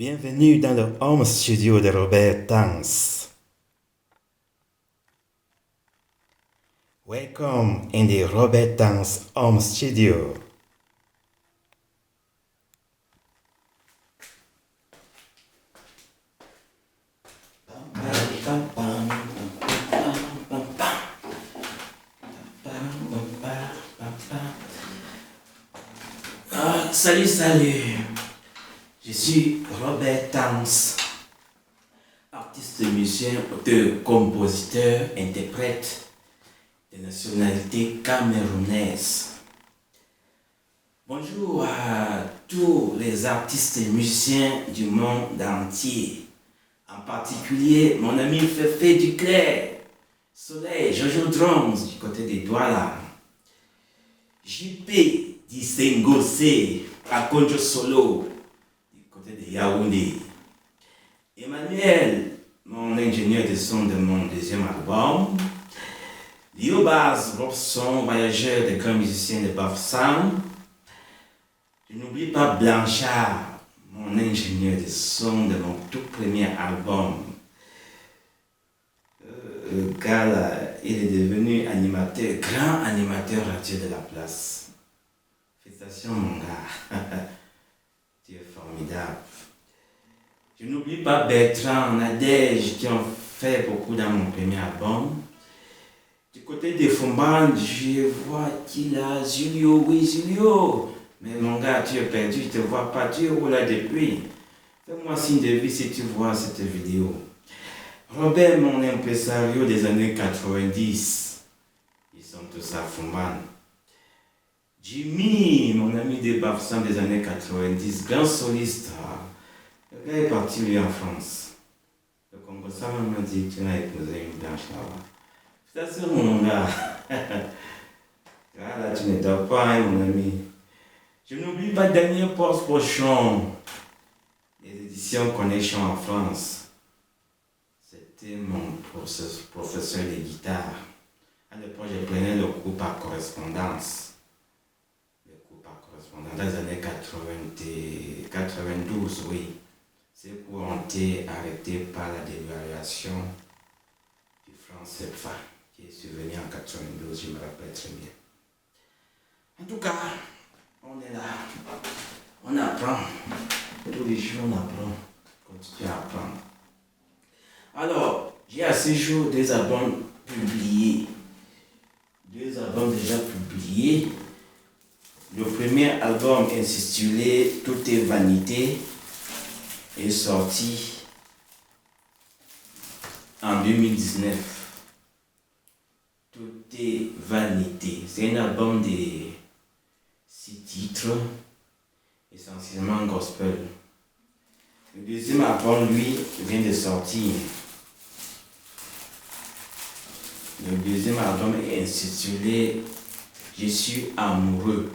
Bienvenue dans le home studio de Robert Tangs. Welcome in the Robert Tangs home studio. Salut, je suis Robert Tangs, artiste, musicien, auteur, compositeur, interprète de nationalité camerounaise. Bonjour à tous les artistes et musiciens du monde entier, en particulier mon ami Fefe Duclair, Soleil, Jojo Drums du côté des Douala, JP Disengosé, Akonjo Solo du côté de Yaoundé, Emmanuel, mon ingénieur de son de mon deuxième album, Liobaz Robson, voyageur de grands musiciens de Bafsan. Je n'oublie pas Blanchard, mon ingénieur de son de mon tout premier album. Le gars là, il est devenu animateur, grand animateur radio de la place. Félicitations mon gars, tu es formidable. Je n'oublie pas Bertrand, Nadège qui ont fait beaucoup dans mon premier album. Du côté des Fumban, je vois qu'il a Julio, oui Julio. Mais mon gars, tu es perdu, je ne te vois pas, tu es où là depuis? Fais-moi signe de vie si tu vois cette vidéo. Robert, mon impresario des années 90, ils sont tous à Fumban. Jimmy, mon ami de Bafsan des années 90, grand soliste. Le gars est parti lui en France. Le Congo, ça m'a dit que tu n'as épousé une blanche là-bas. C'est ça mon gars. Là, tu ne dors pas, hein, mon ami. Je n'oublie pas Daniel Poche-Pochon, les éditions Connexion en France. C'était mon professeur de guitare. À l'époque, je prenais le cours par correspondance. Dans les années 92, oui. Ces cours ont été arrêtés par la dévaluation du franc CFA qui est survenu en 92, je me rappelle très bien. En tout cas, on est là. On apprend. Tous les jours, on apprend. Continue à apprendre. Alors, j'ai à ce jour deux albums publiés. Deux albums déjà publiés. Le premier album intitulé Tout est vanité est sorti en 2019. Tout est vanité. C'est un album de 6 titres, essentiellement gospel. Le deuxième album, lui, vient de sortir. Le deuxième album est intitulé Je suis amoureux.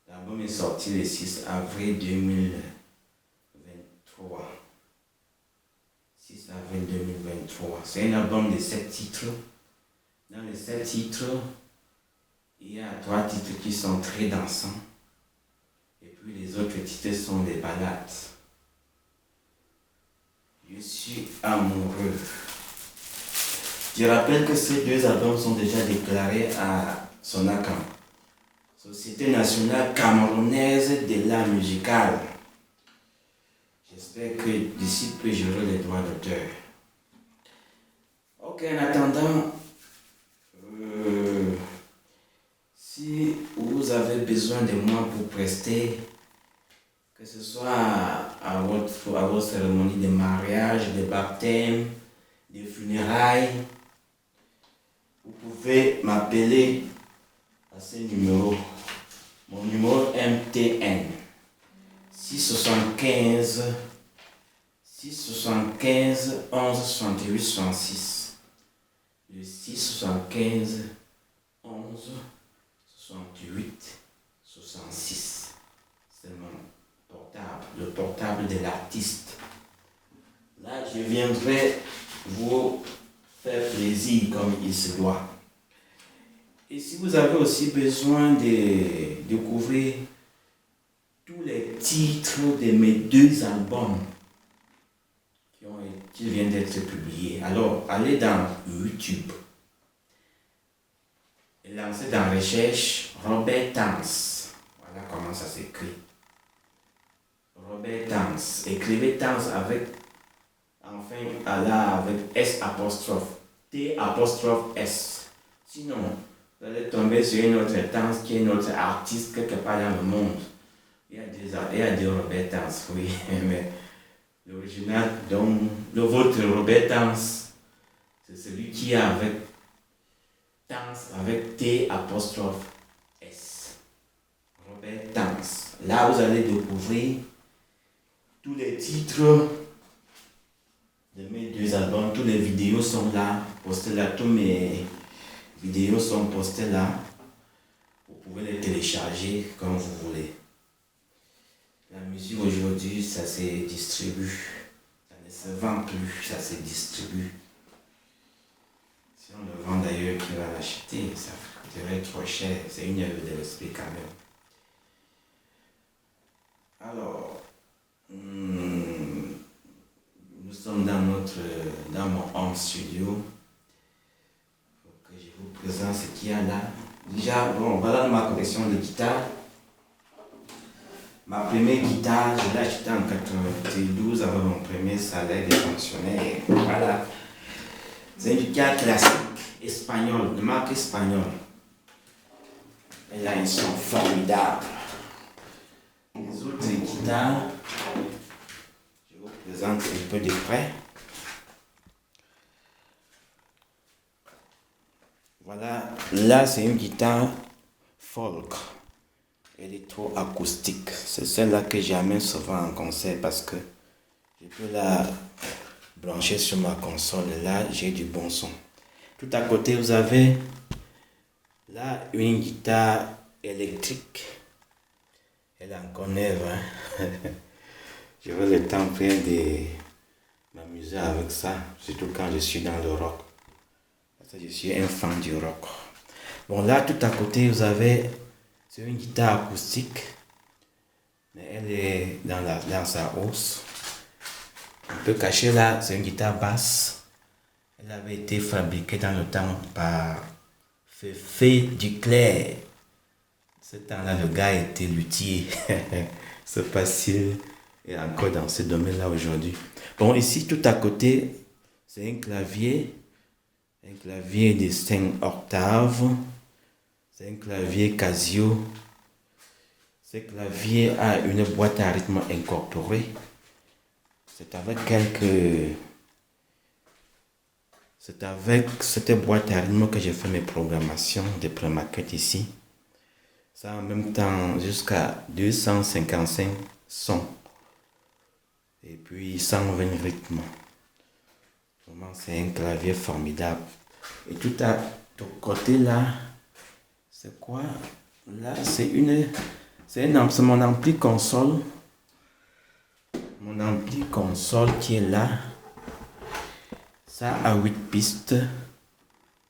L'album est sorti le 6 avril 2023. 6 avril 2023. C'est un album de 7 titres. Dans les 7 titres, il y a 3 titres qui sont très dansants. Et puis les autres titres sont des ballades. Je suis amoureux. Je rappelle que ces deux albums sont déjà déclarés à Sonacam, Société nationale camerounaise de l'art musical. J'espère que d'ici peu j'aurai les droits d'auteur. Ok, en attendant, si vous avez besoin de moi pour prester, que ce soit à votre cérémonie de mariage, de baptême, de funérailles, vous pouvez m'appeler à ce numéro. Mon numéro MTN 675 11 68 66. Le 675 11 68 66. C'est mon portable, le portable de l'artiste. Là, je viendrai vous faire plaisir comme il se doit. Et si vous avez aussi besoin de découvrir tous les titres de mes 2 albums qui viennent d'être publiés. Alors, allez dans YouTube et lancez dans recherche Robert Tans. Voilà comment ça s'écrit. Robert Tans. Écrivez Tans avec, avec S apostrophe. T apostrophe S. Sinon, vous allez tomber sur une autre Tans qui est notre artiste quelque part dans le monde. Il y a des Robert Tans, oui, mais l'original, donc le vôtre Robert Tans, c'est celui qui est avec Tans, avec T apostrophe S. Robert Tans. Là, vous allez découvrir tous les titres de mes 2 albums, toutes les vidéos sont là, postées là, tous mes vidéos sont postées là. Vous pouvez les télécharger comme vous voulez. La musique aujourd'hui, ça se distribue. Ça ne se vend plus, ça se distribue. Si on le vend d'ailleurs, qui va l'acheter, ça coûterait trop cher. C'est une œuvre de l'esprit quand même. Alors, nous sommes dans mon home studio. Il faut que je vous présente ce qu'il y a là. Déjà, voilà ma collection de guitares. Ma première guitare, je l'ai achetée en 92 avec mon premier salaire de fonctionnaire. Voilà. C'est une guitare classique, espagnole, de marque espagnole. Elle a un son formidable. Les autres guitares, je vous présente un peu de près. Voilà, là c'est une guitare folk. Électro-acoustique. C'est celle-là que j'amène souvent en concert parce que je peux la brancher sur ma console et là j'ai du bon son. Tout à côté vous avez là une guitare électrique. Elle est encore neuve. Je veux le temps plein de m'amuser avec ça, surtout quand je suis dans le rock. Parce que je suis un fan du rock. Bon là tout à côté vous avez, c'est une guitare acoustique, mais elle est dans sa hausse. Un peu cachée là, c'est une guitare basse. Elle avait été fabriquée dans le temps par Féfé Duclerc. Ce temps-là, le gars était luthier. C'est pas s'il est encore dans ce domaine-là aujourd'hui. Bon, ici, tout à côté, c'est un clavier de 5 octaves. C'est un clavier Casio. Ce clavier a une boîte à rythme incorporée. C'est avec cette boîte à rythme que j'ai fait mes programmations de pré-maquette ici. Ça en même temps jusqu'à 255 sons. Et puis 120 rythmes. Vraiment, c'est un clavier formidable. Et tout à côté là, c'est quoi? Là, c'est mon ampli console. Mon ampli console qui est là. Ça a 8 pistes.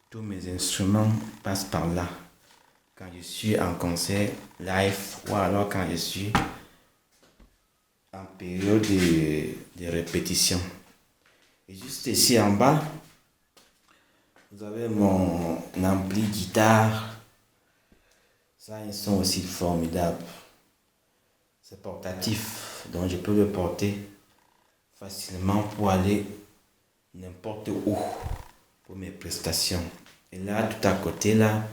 Tous mes instruments passent par là. Quand je suis en concert live ou alors quand je suis en période de répétition. Et juste ici en bas, vous avez mon ampli guitare. Ça a un son aussi formidable. C'est portatif, donc je peux le porter facilement pour aller n'importe où pour mes prestations. Et là, tout à côté, là,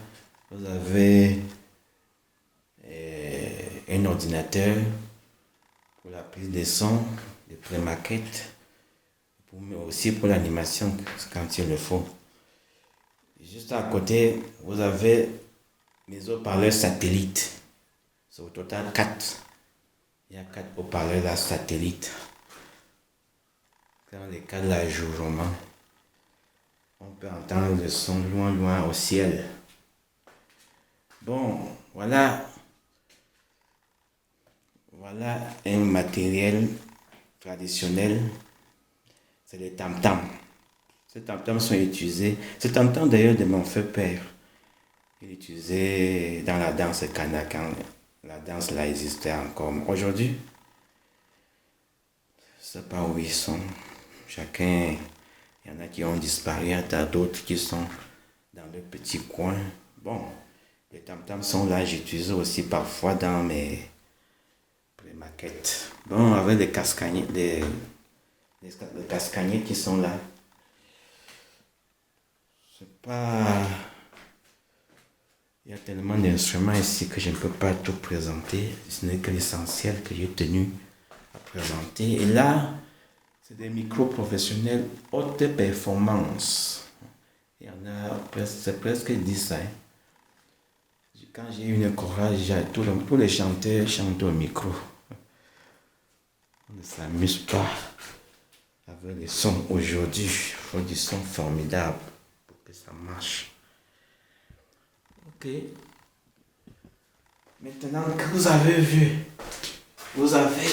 vous avez un ordinateur pour la prise de son, de pré-maquette, mais aussi pour l'animation quand il le faut. Juste à côté, vous avez mes haut-parleurs satellites. C'est au total 4. Il y a 4 haut-parleurs là, satellites. Dans les cas de l'ajournement, on peut entendre le son loin au ciel. Bon, voilà un matériel traditionnel, c'est les tam-tams. Ces tam-tams sont utilisés, ces tam-tams d'ailleurs de mon père. Il est utilisé dans la danse Kanakan. la danse là existait encore. Aujourd'hui, je ne sais pas où ils sont. Chacun, il y en a qui ont disparu, il y en a d'autres qui sont dans le petit coin. Bon, les tam-tams sont là, j'utilise aussi parfois dans mes maquettes. Bon, avec les cascagnettes, les cascagnettes qui sont là. C'est pas... Il y a tellement d'instruments ici que je ne peux pas tout présenter. Ce n'est que l'essentiel que j'ai tenu à présenter. Et là, c'est des micros professionnels haute performance. Il y en a c'est presque 10. Hein. Quand j'ai une chorale, tous les chanteurs chantent au micro. On ne s'amuse pas avec les sons aujourd'hui. Il faut du son formidable pour que ça marche. Ok. Maintenant que vous avez vu, vous avez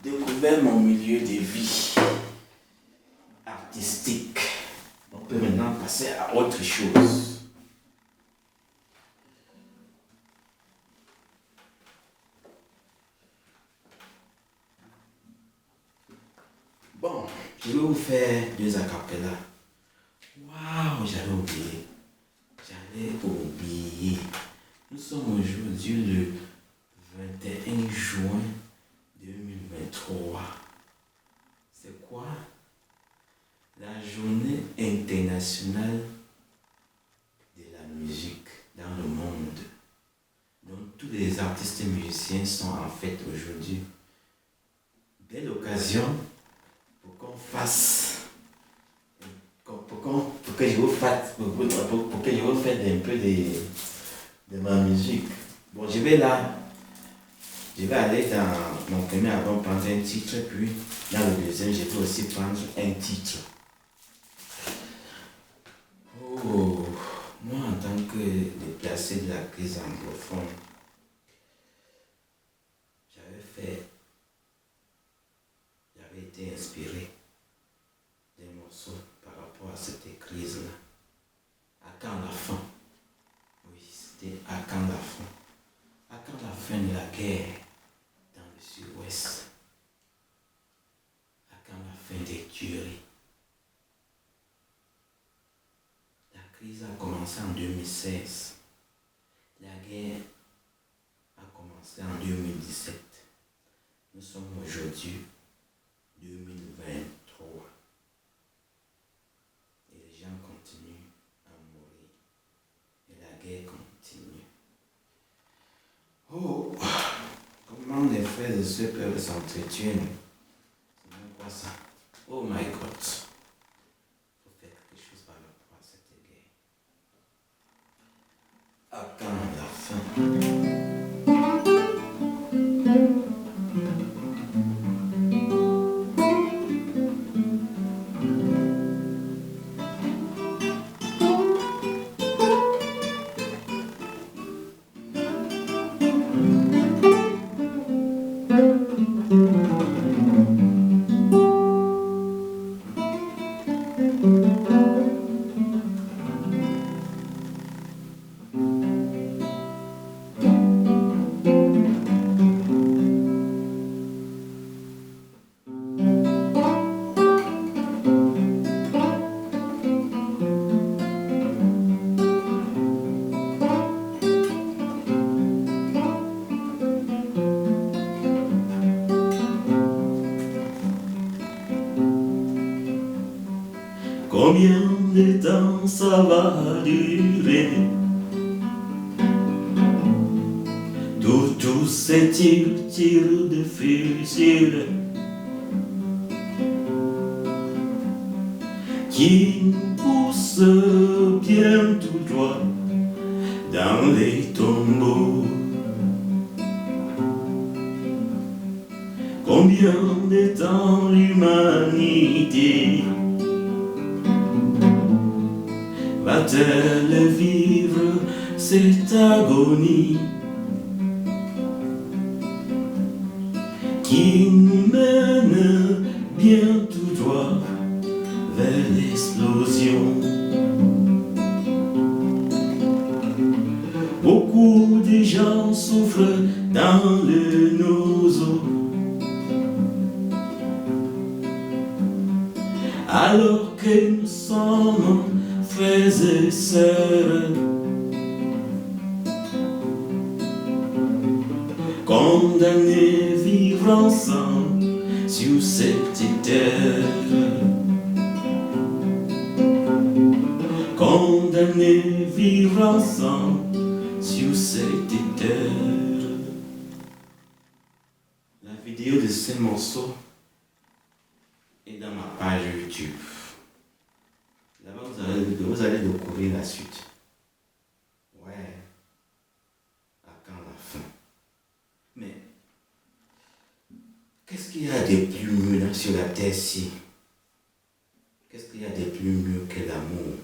découvert mon milieu de vie artistique. On peut maintenant passer à autre chose. Bon, je vais vous faire 2 acapellas. Waouh, j'avais oublié. Nous sommes aujourd'hui le 21 juin 2023. C'est quoi? La journée internationale de la musique dans le monde. Donc tous les artistes et musiciens sont en fête aujourd'hui. Belle occasion pour qu'on fasse, pour que je vous fasse un peu de ma musique. Bon, je vais aller dans mon premier album prendre un titre, puis dans le deuxième, je vais aussi prendre un titre. Oh, moi en tant que déplacé de la crise anglophone, j'avais été inspiré des morceaux par rapport à cette crise-là. À quand la fin? Oui, c'était à quand la fin? À quand la fin de la guerre dans le sud-ouest? À quand la fin des tueries? La crise a commencé en 2016. La guerre a commencé en 2017. Nous sommes aujourd'hui 2023. Et les gens continuent à mourir. Et la guerre continue. Oh, comment les frères et sœurs peuvent s'entretenir? C'est même quoi ça? Oh my God. Il faut faire quelque chose par rapport à cette guerre. À quand la fin? Combien de temps ça va durer? Tous ces tirs de fusil qui nous poussent bien tout droit dans les tombeaux. Combien de temps l'humanité va-t-elle vivre cette agonie qui nous mène bien tout droit vers l'explosion? Beaucoup où des gens souffrent dans le nozo. Alors que nous sommes frères et sœurs, condamnés vivre ensemble sur cette terre. Condamnés vivre ensemble sur cette terre. La vidéo de ce morceau est dans ma page YouTube. Là-bas, vous allez découvrir la suite. Ouais. À quand la fin? Mais qu'est-ce qu'il y a de plus mieux sur la terre-ci? Qu'est-ce qu'il y a de plus mieux que l'amour?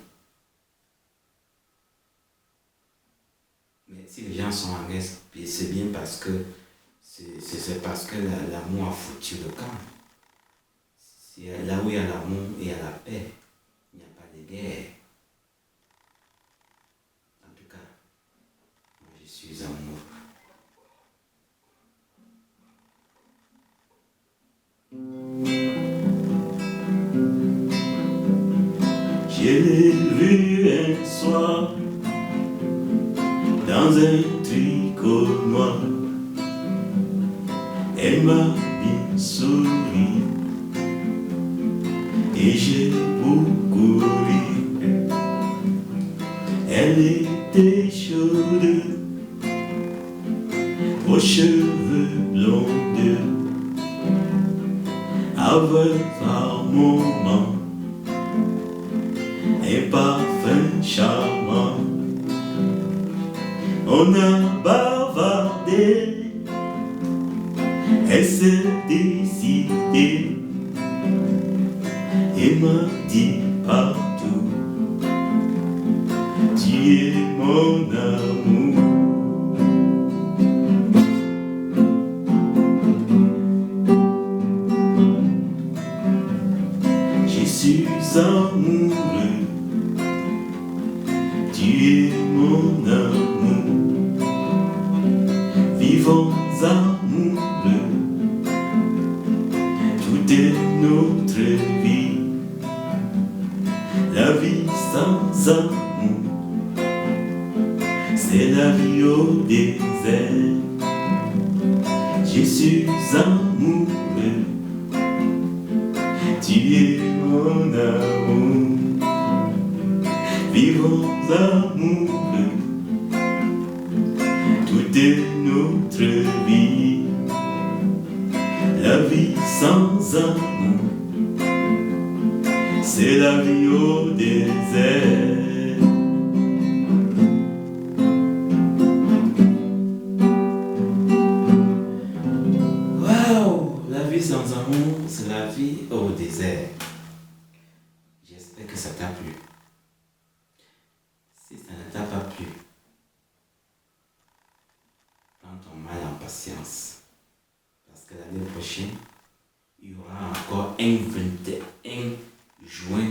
Mais si les gens sont en guerre, c'est bien parce que c'est parce que l'amour a foutu le camp. Là où il y a l'amour, il y a la paix. Il n'y a pas de guerre. En tout cas, moi je suis amoureux. Je l'ai vu un soir dans un tricot noir. Elle m'a bien souri et j'ai beaucoup ri. Elle était chaude, aux cheveux blonds, avec un moment un parfum charmant. On a bavardé, elle s'est décidée et m'a dit partout, tu es mon amour. Je suis amoureux, tu es mon amour. Vivons amoureux toute notre vie. La vie sans amour, c'est la vie au désert. Je suis amoureux, tu es mon amour. Vivons amoureux toute notre vie. La vie sans amour, c'est la vie au désert. Waouh! La vie sans amour, c'est la vie au désert. J'espère que ça t'a plu. Si ça ne t'a pas plu, prends ton mal en patience. Parce que l'année prochaine, il y aura encore un 21 juin